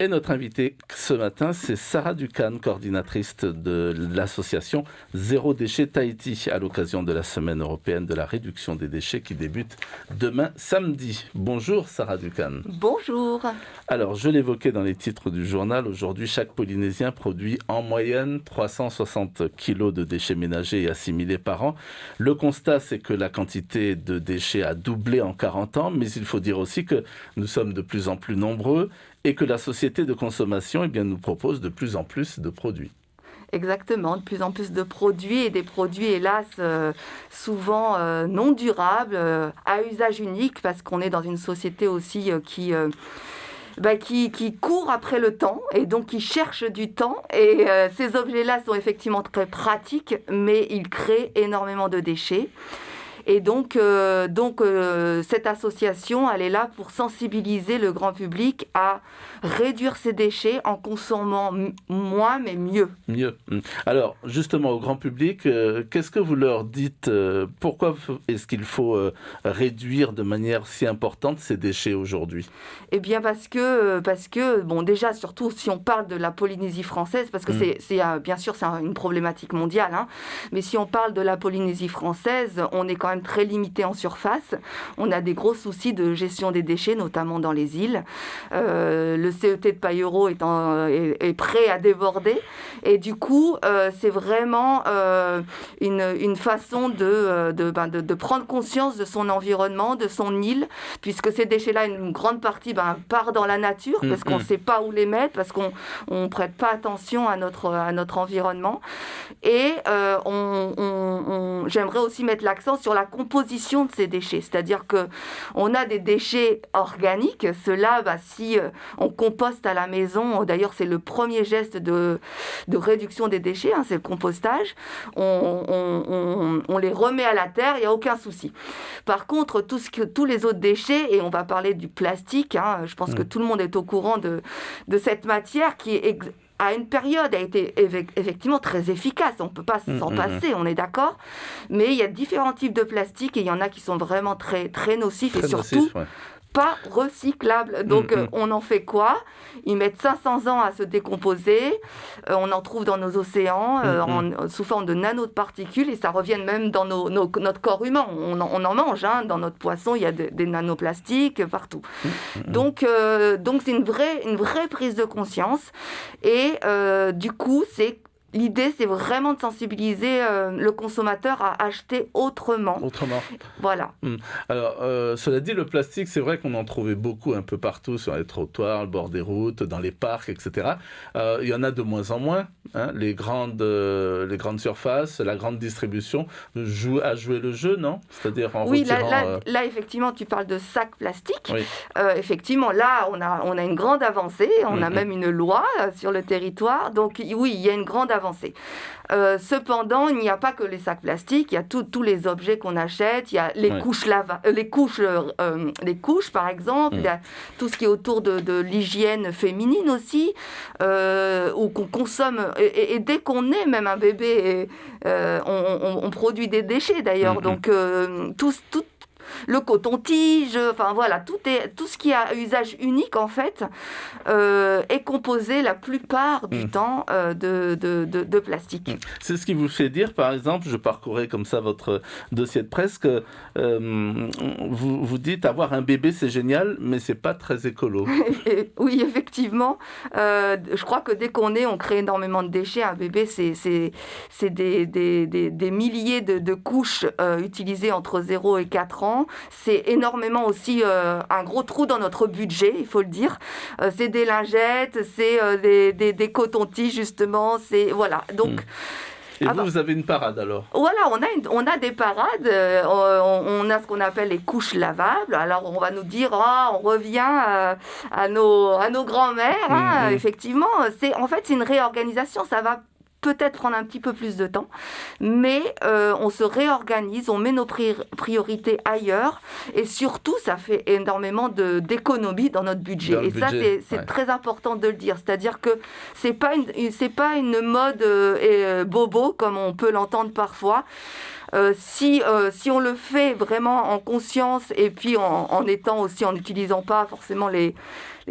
Et notre invitée ce matin, c'est Sarah Ducan, coordinatrice de l'association Zéro Déchet Tahiti, à l'occasion de la Semaine européenne de la réduction des déchets qui débute demain samedi. Bonjour Sarah Ducan. Bonjour. Alors, je l'évoquais dans les titres du journal, aujourd'hui chaque Polynésien produit en moyenne 360 kilos de déchets ménagers et assimilés par an. Le constat, c'est que la quantité de déchets a doublé en 40 ans, mais il faut dire aussi que nous sommes de plus en plus nombreux et que la société de consommation nous propose de plus en plus de produits. Exactement, de plus en plus de produits et des produits, hélas, souvent non durables, à usage unique, parce qu'on est dans une société aussi qui court après le temps et donc qui cherche du temps. Et ces objets-là sont effectivement très pratiques, mais ils créent énormément de déchets. Et donc cette association, elle est là pour sensibiliser le grand public à réduire ses déchets en consommant moins, mais mieux. Mieux. Alors, justement, au grand public, qu'est-ce que vous leur dites ? Pourquoi est-ce qu'il faut réduire de manière si importante ces déchets aujourd'hui ? Eh bien, parce que, bon, déjà, surtout si on parle de la Polynésie française, parce que bien sûr, c'est une problématique mondiale, hein, mais si on parle de la Polynésie française, on est quand même très limité en surface. On a des gros soucis de gestion des déchets, notamment dans les îles. Le CET de Paillereau est prêt à déborder. Et du coup, c'est vraiment une façon de prendre conscience de son environnement, de son île, puisque ces déchets-là, une grande partie part dans la nature, parce qu'on ne sait pas où les mettre, parce qu'on ne prête pas attention à notre environnement. Et j'aimerais aussi mettre l'accent sur la composition de ces déchets, c'est-à-dire qu'on a des déchets organiques, ceux-là, si on composte à la maison, d'ailleurs c'est le premier geste de réduction des déchets, hein, c'est le compostage, on les remet à la terre, il n'y a aucun souci. Par contre, tous les autres déchets, et on va parler du plastique, hein, je pense que tout le monde est au courant de cette matière qui est à une période a été effectivement très efficace. On ne peut pas s'en passer, on est d'accord. Mais il y a différents types de plastique et il y en a qui sont vraiment très, très nocifs et surtout pas recyclables. Donc, on en fait quoi ? Ils mettent 500 ans à se décomposer. On en trouve dans nos océans sous forme de nanoparticules et ça revient même dans notre corps humain. On en mange. Hein. Dans notre poisson, il y a des nanoplastiques partout. Donc, c'est une vraie prise de conscience. Et du coup, l'idée, c'est vraiment de sensibiliser le consommateur à acheter autrement. Voilà. Alors, cela dit, le plastique, c'est vrai qu'on en trouvait beaucoup un peu partout, sur les trottoirs, le bord des routes, dans les parcs, etc. Il y en a de moins en moins. Hein, les grandes surfaces, la grande distribution a joué le jeu, non ? C'est-à-dire en retirant... Là, effectivement, tu parles de sacs plastiques. Oui. Effectivement, là, on a une grande avancée. On a même une loi sur le territoire. Donc, oui, il y a une grande avancée. Cependant, il n'y a pas que les sacs plastiques, il y a tous les objets qu'on achète, il y a les couches par exemple, il y a tout ce qui est autour de l'hygiène féminine aussi, ou qu'on consomme, et dès qu'on est même un bébé, on produit des déchets d'ailleurs, donc tout le coton-tige, enfin voilà, tout ce qui a usage unique en fait est composé la plupart du temps de plastique. C'est ce qui vous fait dire, par exemple, je parcourais comme ça votre dossier de presse, que vous dites avoir un bébé c'est génial, mais c'est pas très écolo. Oui, effectivement. Je crois que dès qu'on on crée énormément de déchets. Un bébé, c'est des milliers de couches utilisées entre 0 et 4 ans. C'est énormément aussi un gros trou dans notre budget, il faut le dire. C'est des lingettes, c'est des cotons-tiges justement, voilà. Donc et vous avez une parade alors ? Voilà, on a des parades, on a ce qu'on appelle les couches lavables. Alors on va nous dire, on revient à nos grands-mères, hein, effectivement. C'est une réorganisation, ça va peut-être prendre un petit peu plus de temps, mais on se réorganise, on met nos priorités ailleurs, et surtout, ça fait énormément d'économies dans notre budget. Et ça, c'est très important de le dire. C'est-à-dire que c'est pas une mode bobo, comme on peut l'entendre parfois. Si on le fait vraiment en conscience et puis en étant aussi, en n'utilisant pas forcément les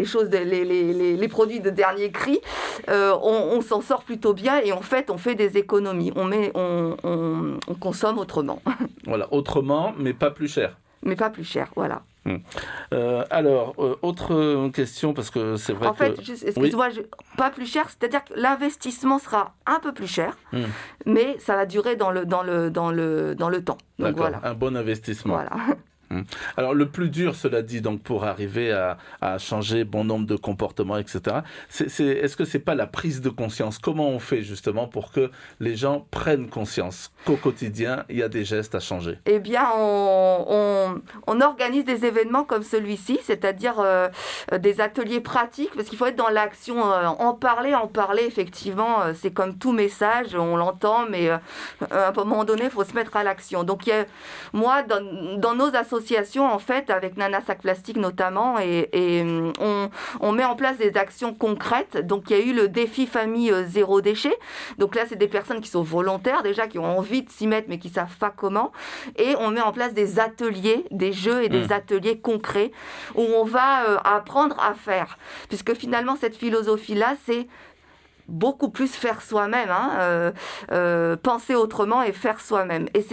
choses, les produits de dernier cri, on s'en sort plutôt bien et en fait on fait des économies, on consomme autrement. Voilà, autrement, mais pas plus cher. Mais pas plus cher, voilà. Alors, autre question, parce que c'est vrai en fait, excuse-moi, pas plus cher, c'est-à-dire que l'investissement sera un peu plus cher, mais ça va durer dans le temps. Donc, voilà. Un bon investissement. Voilà. Alors le plus dur, cela dit, donc pour arriver à changer bon nombre de comportements, etc., est-ce que c'est pas la prise de conscience? Comment on fait justement pour que les gens prennent conscience qu'au quotidien, il y a des gestes à changer? Eh bien, on organise des événements comme celui-ci, c'est-à-dire des ateliers pratiques, parce qu'il faut être dans l'action, en parler, effectivement, c'est comme tout message, on l'entend, mais à un moment donné, il faut se mettre à l'action. Donc, moi, dans nos associations, en fait, avec Nana Sac Plastique notamment, et on met en place des actions concrètes. Donc, il y a eu le défi famille zéro déchet. Donc là, c'est des personnes qui sont volontaires déjà, qui ont envie de s'y mettre, mais qui savent pas comment. Et on met en place des ateliers, des jeux et des ateliers concrets où on va apprendre à faire. Puisque finalement, cette philosophie-là, c'est beaucoup plus faire soi-même, penser autrement et faire soi-même. Et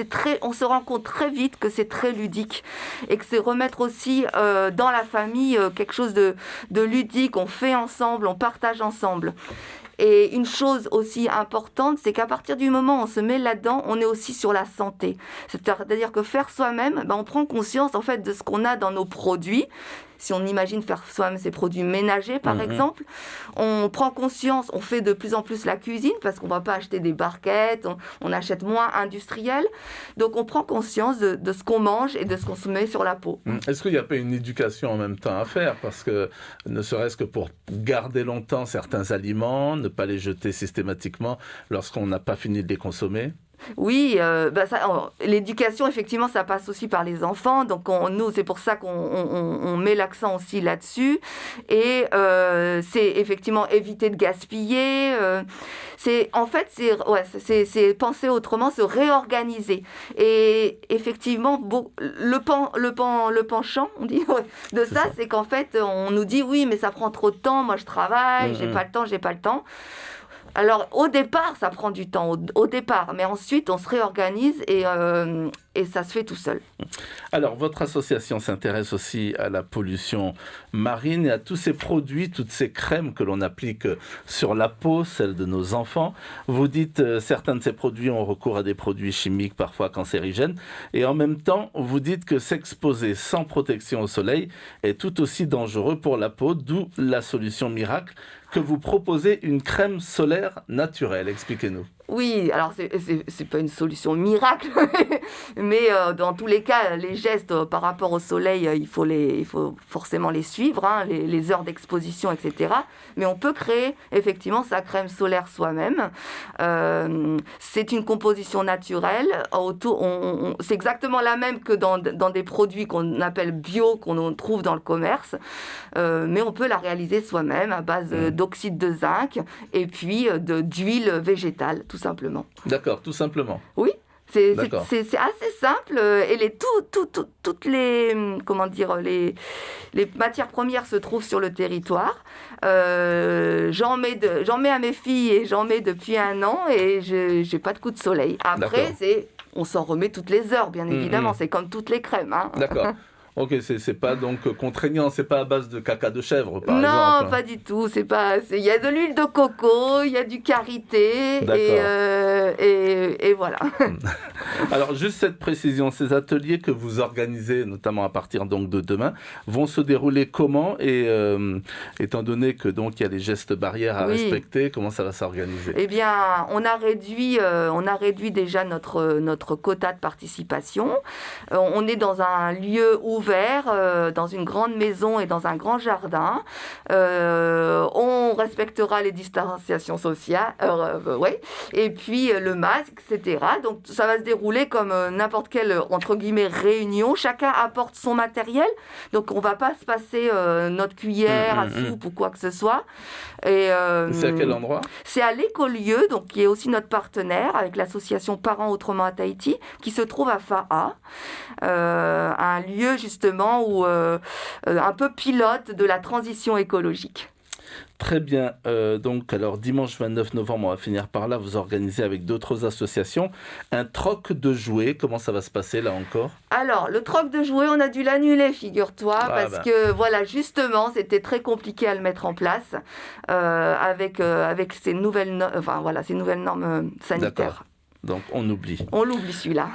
on se rend compte très vite que c'est très ludique et que c'est remettre aussi dans la famille quelque chose de ludique. On fait ensemble, on partage ensemble. Et une chose aussi importante, c'est qu'à partir du moment où on se met là-dedans, on est aussi sur la santé. C'est-à-dire que faire soi-même, on prend conscience en fait de ce qu'on a dans nos produits. Si on imagine faire soi-même ses produits ménagers, par exemple, on prend conscience, on fait de plus en plus la cuisine parce qu'on ne va pas acheter des barquettes, on achète moins industriel. Donc, on prend conscience de ce qu'on mange et de ce qu'on se met sur la peau. Est-ce qu'il n'y a pas une éducation en même temps à faire? Parce que, ne serait-ce que pour garder longtemps certains aliments, ne pas les jeter systématiquement lorsqu'on n'a pas fini de les consommer? Oui, l'éducation, effectivement, ça passe aussi par les enfants. Donc, nous, c'est pour ça qu'on met l'accent aussi là-dessus. Et c'est effectivement éviter de gaspiller. C'est penser autrement, se réorganiser. Et effectivement, le penchant, on dit, de ça, c'est qu'en fait, on nous dit, oui, mais ça prend trop de temps. Moi, je travaille, j'ai pas le temps. Alors, au départ, ça prend du temps, au départ, mais ensuite, on se réorganise et ça se fait tout seul. Alors, votre association s'intéresse aussi à la pollution marine et à tous ces produits, toutes ces crèmes que l'on applique sur la peau, celle de nos enfants. Vous dites certains de ces produits ont recours à des produits chimiques, parfois cancérigènes, et en même temps, vous dites que s'exposer sans protection au soleil est tout aussi dangereux pour la peau, d'où la solution miracle que vous proposez, une crème solaire naturelle. Expliquez-nous. Oui, alors c'est pas une solution miracle, mais dans tous les cas, les gestes par rapport au soleil, il faut forcément les suivre, les heures d'exposition, etc. Mais on peut créer effectivement sa crème solaire soi-même. C'est une composition naturelle. C'est exactement la même que dans des produits qu'on appelle bio, qu'on trouve dans le commerce, mais on peut la réaliser soi-même à base d'oxyde de zinc et puis d'huile végétale, tout simplement. D'accord, tout simplement. Oui, c'est assez simple et toutes les matières premières se trouvent sur le territoire. J'en mets à mes filles et j'en mets depuis 1 an et j'ai pas de coup de soleil. Après, on s'en remet toutes les heures, bien évidemment. C'est comme toutes les crèmes. D'accord. Ok, c'est pas donc contraignant, c'est pas à base de caca de chèvre, par exemple. Non, pas du tout. Il y a de l'huile de coco, il y a du karité, et voilà. Alors, juste cette précision, ces ateliers que vous organisez, notamment à partir donc de demain, vont se dérouler comment? Et étant donné que donc il y a les gestes barrières à respecter, comment ça va s'organiser? Eh bien, on a réduit déjà notre quota de participation. On est dans un lieu ouvert ouvert dans une grande maison et dans un grand jardin. On respectera les distanciations sociales, et puis le masque, etc. Donc ça va se dérouler comme n'importe quelle, entre guillemets, réunion. Chacun apporte son matériel, donc on ne va pas se passer notre cuillère à soupe ou quoi que ce soit. Et, c'est à quel endroit ? C'est à l'Écolieu, donc qui est aussi notre partenaire avec l'association Parents Autrement à Tahiti, qui se trouve à Fa'a, un lieu justement où un peu pilote de la transition écologique. Très bien. Donc, alors, dimanche 29 novembre, on va finir par là. Vous organisez avec d'autres associations un troc de jouets. Comment ça va se passer, là encore ? Alors, le troc de jouets, on a dû l'annuler, figure-toi, parce que, voilà, justement, c'était très compliqué à le mettre en place avec ces nouvelles normes sanitaires. D'accord. Donc, on oublie. On l'oublie, celui-là.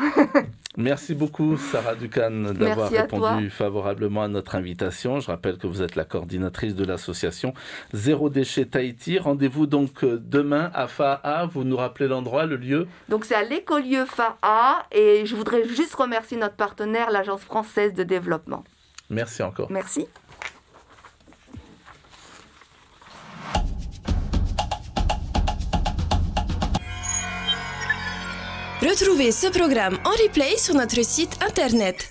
Merci beaucoup, Sarah Ducan, d'avoir répondu favorablement à notre invitation. Je rappelle que vous êtes la coordinatrice de l'association Zéro Déchet Tahiti. Rendez-vous donc demain à Fa'a. Vous nous rappelez l'endroit, le lieu ? Donc, c'est à l'Écolieu Fa'a. Et je voudrais juste remercier notre partenaire, l'Agence française de développement. Merci encore. Merci. Retrouvez ce programme en replay sur notre site internet